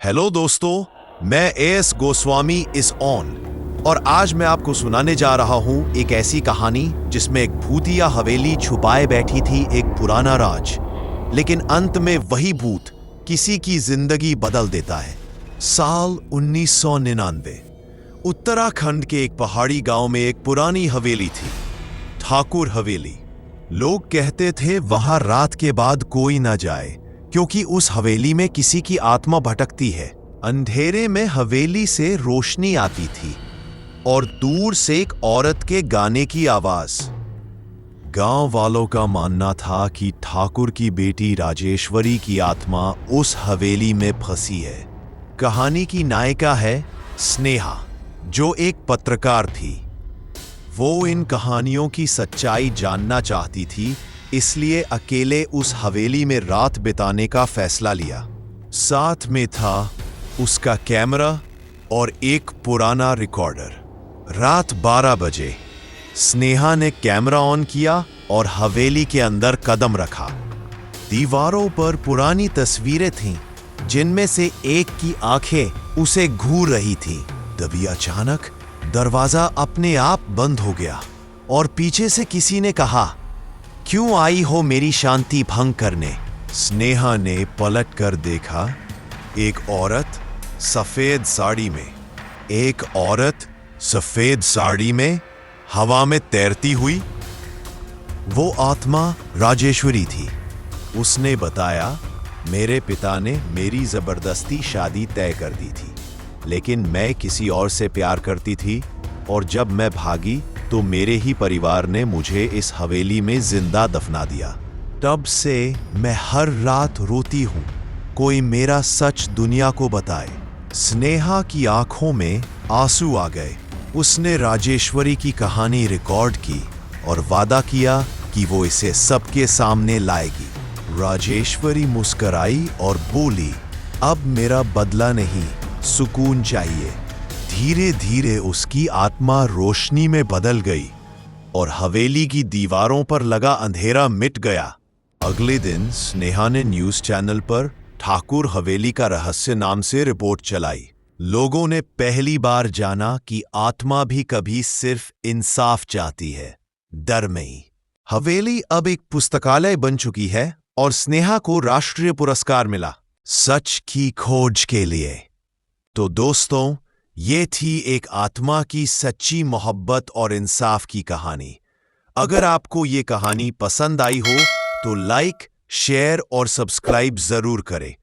Hello दोस्तों, मैं as Goswami इस ऑन और आज मैं आपको सुनाने जा रहा हूं एक ऐसी कहानी जिसमें एक भूतिया हवेली छुपाए बैठी थी एक पुराना राज। लेकिन अंत में वही भूत किसी की जिंदगी बदल देता है। साल 1999 उत्तराखंड के एक पहाड़ी गांव में एक पुरानी हवेली थी, ठाकुर हवेली। लोग कहते थे वहां रात के बाद कोई ना जाए क्योंकि उस हवेली में किसी की आत्मा भटकती है। अंधेरे में हवेली से रोशनी आती थी और दूर से एक औरत के गाने की आवाज। गांव वालों का मानना था कि ठाकुर की बेटी राजेश्वरी की आत्मा उस हवेली में फंसी है। कहानी की नायिका है स्नेहा, जो एक पत्रकार थी। वो इन कहानियों की सच्चाई जानना चाहती थी, इसलिए अकेले उस हवेली में रात बिताने का फैसला लिया। साथ में था उसका कैमरा और एक पुराना रिकॉर्डर। रात 12 बजे स्नेहा ने कैमरा ऑन किया और हवेली के अंदर कदम रखा। दीवारों पर पुरानी तस्वीरें थीं, जिनमें से एक की आंखें उसे घूर रही थी। तभी अचानक दरवाजा अपने आप बंद हो गया और पीछे से किसी ने कहा, क्यों आई हो मेरी शांति भंग करने? स्नेहा ने पलट कर देखा, एक औरत सफेद साड़ी में हवा में तैरती हुई। वो आत्मा राजेश्वरी थी। उसने बताया, मेरे पिता ने मेरी जबरदस्ती शादी तय कर दी थी, लेकिन मैं किसी और से प्यार करती थी और जब मैं भागी तो मेरे ही परिवार ने मुझे इस हवेली में जिंदा दफना दिया। तब से मैं हर रात रोती हूं, कोई मेरा सच दुनिया को बताए। स्नेहा की आंखों में आंसू आ गए। उसने राजेश्वरी की कहानी रिकॉर्ड की और वादा किया कि वो इसे सबके सामने लाएगी। राजेश्वरी मुस्कुराई और बोली, अब मेरा बदला नहीं, सुकून चाहिए। धीरे धीरे उसकी आत्मा रोशनी में बदल गई और हवेली की दीवारों पर लगा अंधेरा मिट गया। अगले दिन स्नेहा ने न्यूज़ चैनल पर ठाकुर हवेली का रहस्य नाम से रिपोर्ट चलाई। लोगों ने पहली बार जाना कि आत्मा भी कभी सिर्फ इंसाफ चाहती है, डर नहीं। हवेली अब एक पुस्तकालय बन चुकी है और स्नेहा को राष्ट्रीय पुरस्कार मिला, सच की खोज के लिए। तो दोस्तों, ये थी एक आत्मा की सच्ची मोहब्बत और इंसाफ की कहानी। अगर आपको ये कहानी पसंद आई हो तो लाइक, शेयर और सब्सक्राइब जरूर करें।